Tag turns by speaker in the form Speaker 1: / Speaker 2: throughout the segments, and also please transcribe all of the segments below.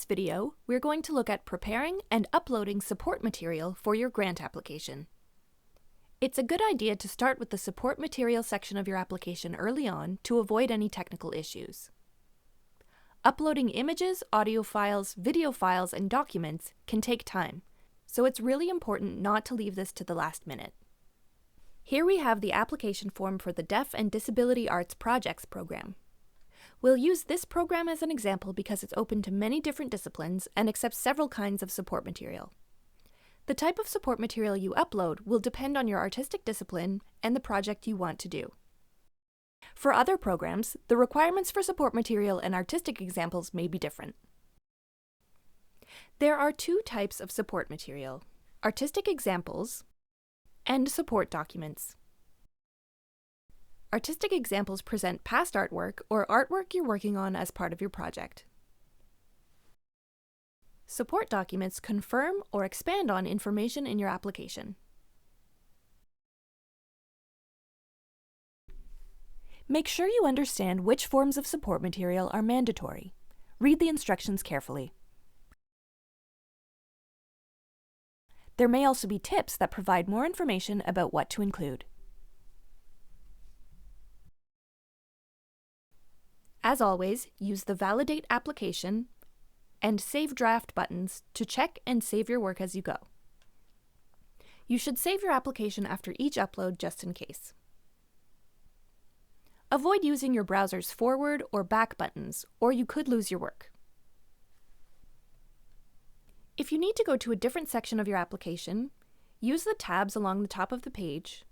Speaker 1: video, we're going to look at preparing and uploading support material for your grant application. It's a good idea to start with the support material section of your application early on to avoid any technical issues. Uploading images, audio files, video files, and documents can take time, so it's really important not to leave this to the last minute. Here we have the application form for the Deaf and Disability Arts Projects program. We'll use this program as an example because it's open to many different disciplines and accepts several kinds of support material. The type of support material you upload will depend on your artistic discipline and the project you want to do. For other programs, the requirements for support material and artistic examples may be different. There are two types of support material: artistic examples and support documents. Artistic examples present past artwork or artwork you're working on as part of your project. Support documents confirm or expand on information in your application. Make sure you understand which forms of support material are mandatory. Read the instructions carefully. There may also be tips that provide more information about what to include. As always, use the Validate Application and Save Draft buttons to check and save your work as you go. You should save your application after each upload just in case. Avoid using your browser's forward or back buttons, or you could lose your work. If you need to go to a different section of your application, use the tabs along the top of the page,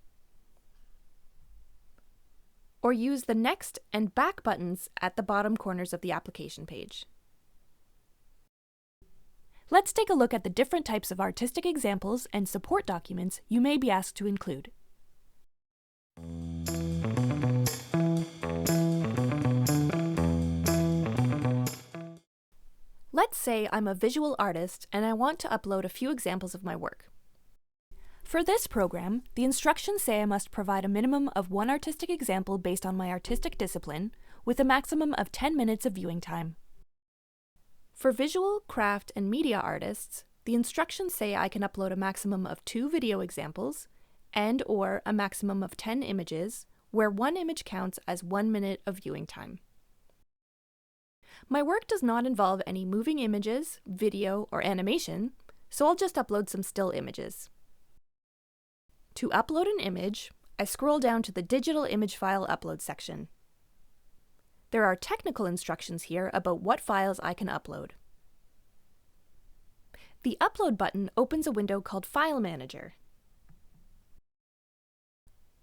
Speaker 1: or use the Next and Back buttons at the bottom corners of the application page. Let's take a look at the different types of artistic examples and support documents you may be asked to include. Let's say I'm a visual artist and I want to upload a few examples of my work. For this program, the instructions say I must provide a minimum of one artistic example based on my artistic discipline, with a maximum of 10 minutes of viewing time. For visual, craft, and media artists, the instructions say I can upload a maximum of 2 video examples and/or a maximum of 10 images, where one image counts as 1 minute of viewing time. My work does not involve any moving images, video, or animation, so I'll just upload some still images. To upload an image, I scroll down to the Digital Image File Upload section. There are technical instructions here about what files I can upload. The Upload button opens a window called File Manager.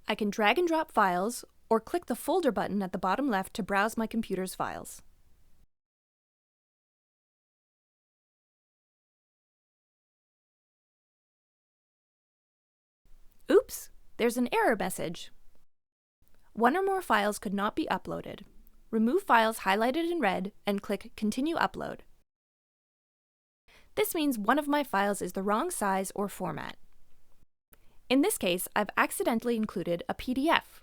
Speaker 1: I can drag and drop files or click the Folder button at the bottom left to browse my computer's files. Oops! There's an error message. One or more files could not be uploaded. Remove files highlighted in red and click Continue Upload. This means one of my files is the wrong size or format. In this case, I've accidentally included a PDF.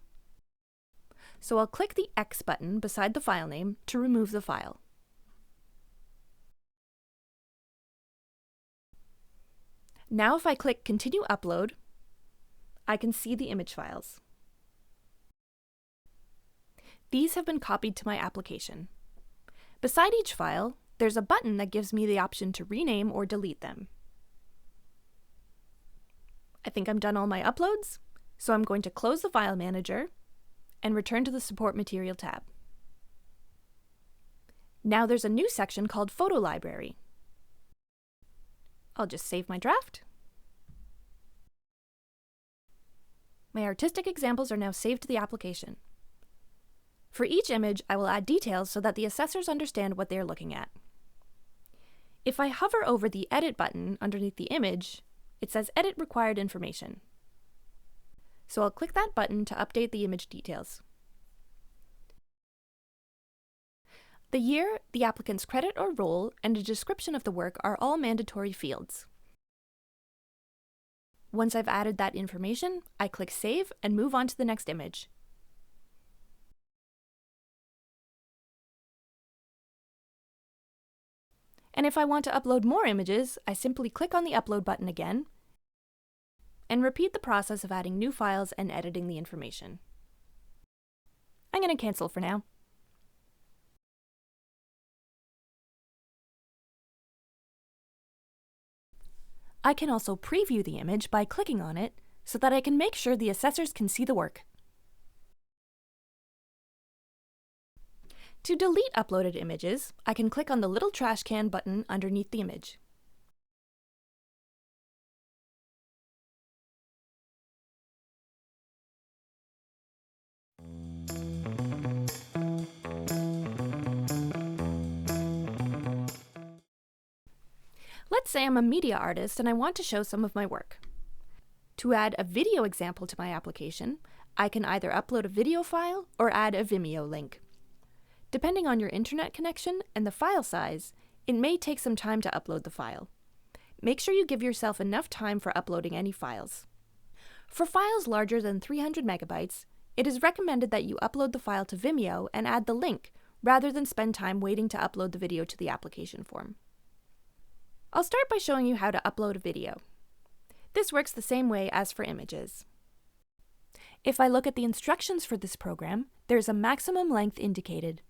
Speaker 1: So I'll click the X button beside the file name to remove the file. Now if I click Continue Upload, I can see the image files. These have been copied to my application. Beside each file, there's a button that gives me the option to rename or delete them. I think I'm done all my uploads, so I'm going to close the File Manager and return to the Support Material tab. Now there's a new section called Photo Library. I'll just save my draft. My artistic examples are now saved to the application. For each image, I will add details so that the assessors understand what they are looking at. If I hover over the Edit button underneath the image, it says Edit Required Information. So I'll click that button to update the image details. The year, the applicant's credit or role, and a description of the work are all mandatory fields. Once I've added that information, I click Save and move on to the next image. And if I want to upload more images, I simply click on the upload button again and repeat the process of adding new files and editing the information. I'm going to cancel for now. I can also preview the image by clicking on it so that I can make sure the assessors can see the work. To delete uploaded images, I can click on the little trash can button underneath the image. Let's say I'm a media artist and I want to show some of my work. To add a video example to my application, I can either upload a video file or add a Vimeo link. Depending on your internet connection and the file size, it may take some time to upload the file. Make sure you give yourself enough time for uploading any files. For files larger than 300 megabytes, it is recommended that you upload the file to Vimeo and add the link, rather than spend time waiting to upload the video to the application form. I'll start by showing you how to upload a video. This works the same way as for images. If I look at the instructions for this program, there's a maximum length indicated.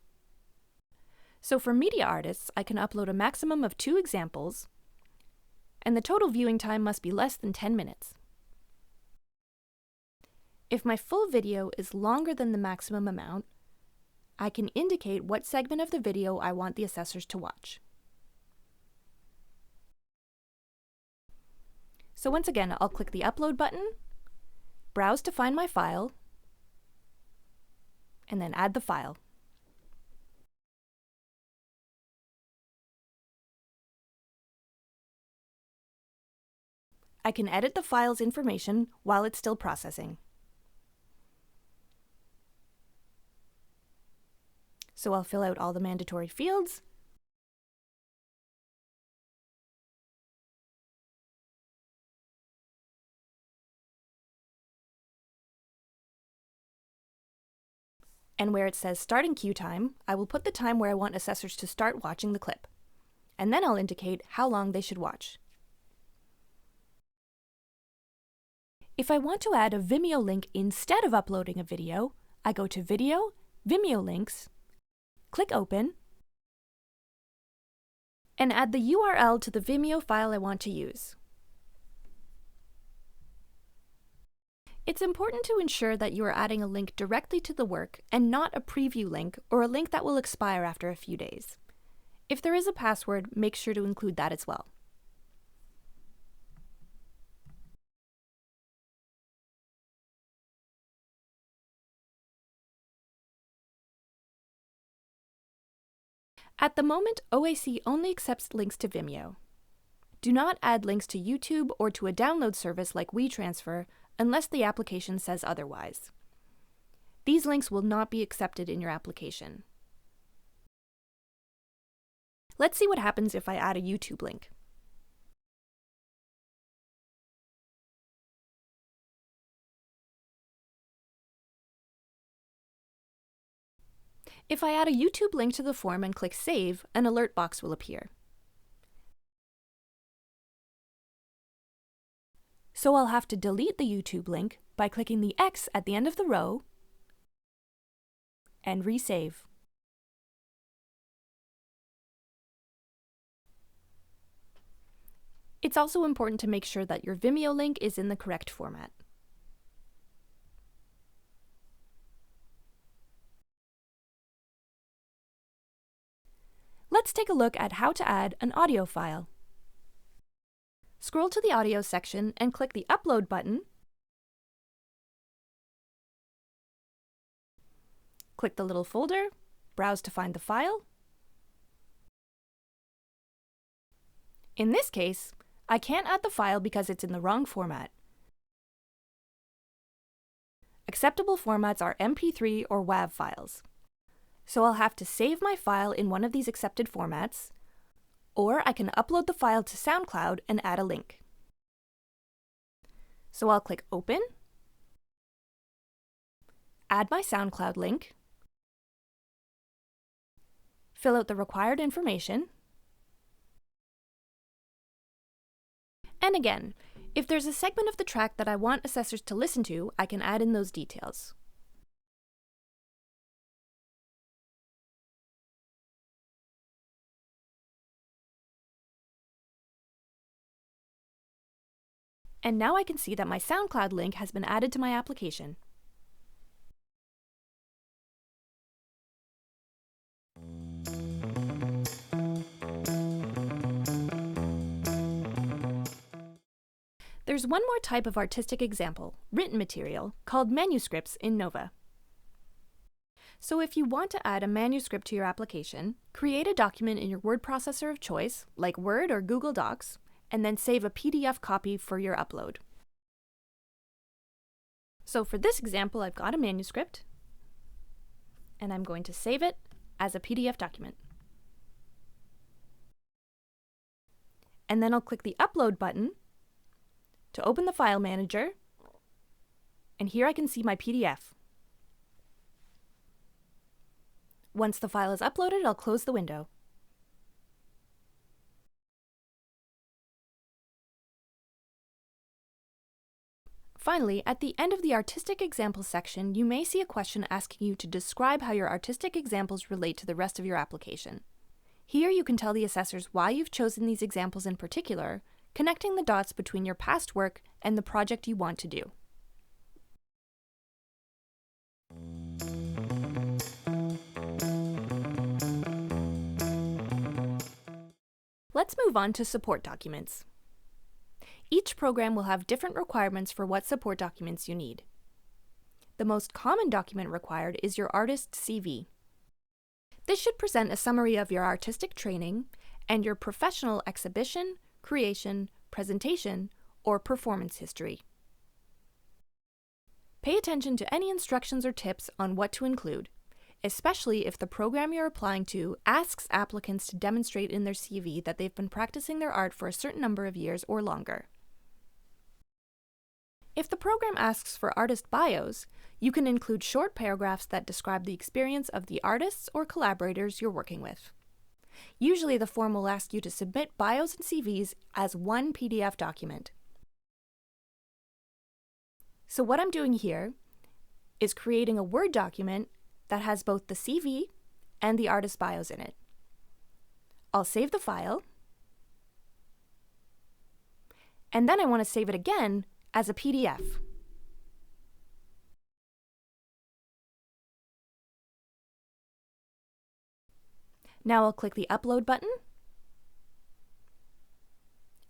Speaker 1: So for media artists, I can upload a maximum of 2 examples, and the total viewing time must be less than 10 minutes. If my full video is longer than the maximum amount, I can indicate what segment of the video I want the assessors to watch. So once again, I'll click the upload button, browse to find my file, and then add the file. I can edit the file's information while it's still processing. So I'll fill out all the mandatory fields, and where it says starting queue time, I will put the time where I want assessors to start watching the clip. And then I'll indicate how long they should watch. If I want to add a Vimeo link instead of uploading a video, I go to Video, Vimeo Links, click Open, and add the URL to the Vimeo file I want to use. It's important to ensure that you are adding a link directly to the work and not a preview link or a link that will expire after a few days. If there is a password, make sure to include that as well. At the moment, OAC only accepts links to Vimeo. Do not add links to YouTube or to a download service like WeTransfer unless the application says otherwise. These links will not be accepted in your application. Let's see what happens if I add a YouTube link. If I add a YouTube link to the form and click Save, an alert box will appear. So I'll have to delete the YouTube link by clicking the X at the end of the row and resave. It's also important to make sure that your Vimeo link is in the correct format. Let's take a look at how to add an audio file. Scroll to the audio section and click the Upload button. Click the little folder, browse to find the file. In this case, I can't add the file because it's in the wrong format. Acceptable formats are MP3 or WAV files. So I'll have to save my file in one of these accepted formats, or I can upload the file to SoundCloud and add a link. So I'll click Open, add my SoundCloud link, fill out the required information, And again, if there's a segment of the track that I want assessors to listen to, I can add in those details. And now I can see that my SoundCloud link has been added to my application. There's one more type of artistic example, written material, called manuscripts in Nova. So if you want to add a manuscript to your application, create a document in your word processor of choice, like Word or Google Docs, and then save a PDF copy for your upload. So for this example, I've got a manuscript, and I'm going to save it as a PDF document. And then I'll click the Upload button to open the file manager, and here I can see my PDF. Once the file is uploaded, I'll close the window. Finally, at the end of the Artistic Examples section, you may see a question asking you to describe how your artistic examples relate to the rest of your application. Here you can tell the assessors why you've chosen these examples in particular, connecting the dots between your past work and the project you want to do. Let's move on to support documents. Each program will have different requirements for what support documents you need. The most common document required is your artist's CV. This should present a summary of your artistic training and your professional exhibition, creation, presentation, or performance history. Pay attention to any instructions or tips on what to include, especially if the program you're applying to asks applicants to demonstrate in their CV that they've been practicing their art for a certain number of years or longer. If the program asks for artist bios, you can include short paragraphs that describe the experience of the artists or collaborators you're working with. Usually the form will ask you to submit bios and CVs as one PDF document. So what I'm doing here is creating a Word document that has both the CV and the artist bios in it. I'll save the file, and then I want to save it again as a PDF. Now I'll click the Upload button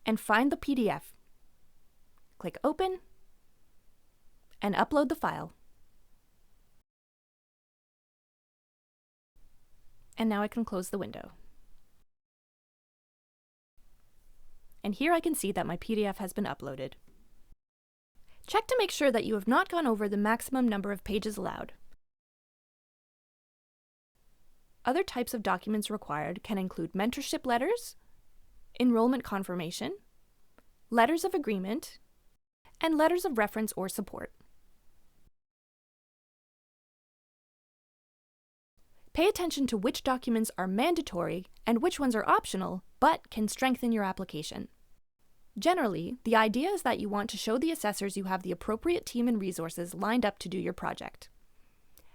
Speaker 1: and find the PDF. Click Open and upload the file. And now I can close the window. And here I can see that my PDF has been uploaded. Check to make sure that you have not gone over the maximum number of pages allowed. Other types of documents required can include mentorship letters, enrollment confirmation, letters of agreement, and letters of reference or support. Pay attention to which documents are mandatory and which ones are optional, but can strengthen your application. Generally, the idea is that you want to show the assessors you have the appropriate team and resources lined up to do your project.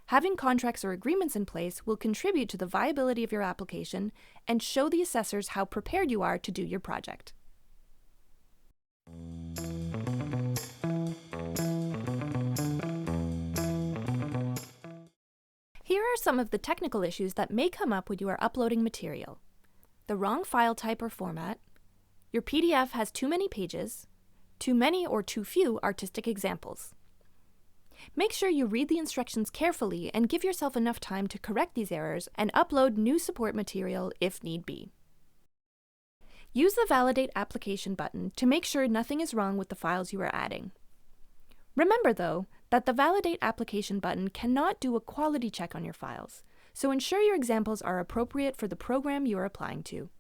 Speaker 1: Having contracts or agreements in place will contribute to the viability of your application and show the assessors how prepared you are to do your project. Here are some of the technical issues that may come up when you are uploading material. The wrong file type or format, your PDF has too many pages, too many or too few artistic examples. Make sure you read the instructions carefully and give yourself enough time to correct these errors and upload new support material if need be. Use the Validate Application button to make sure nothing is wrong with the files you are adding. Remember, though, that the Validate Application button cannot do a quality check on your files, so ensure your examples are appropriate for the program you are applying to.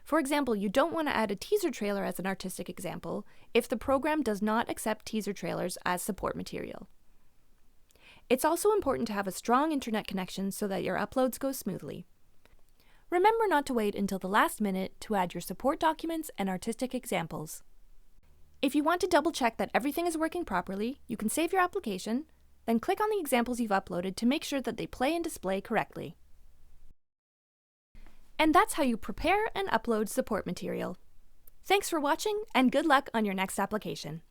Speaker 1: For example, you don't want to add a teaser trailer as an artistic example if the program does not accept teaser trailers as support material. It's also important to have a strong internet connection so that your uploads go smoothly. Remember not to wait until the last minute to add your support documents and artistic examples. If you want to double-check that everything is working properly, you can save your application, then click on the examples you've uploaded to make sure that they play and display correctly. And that's how you prepare and upload support material. Thanks for watching, and good luck on your next application.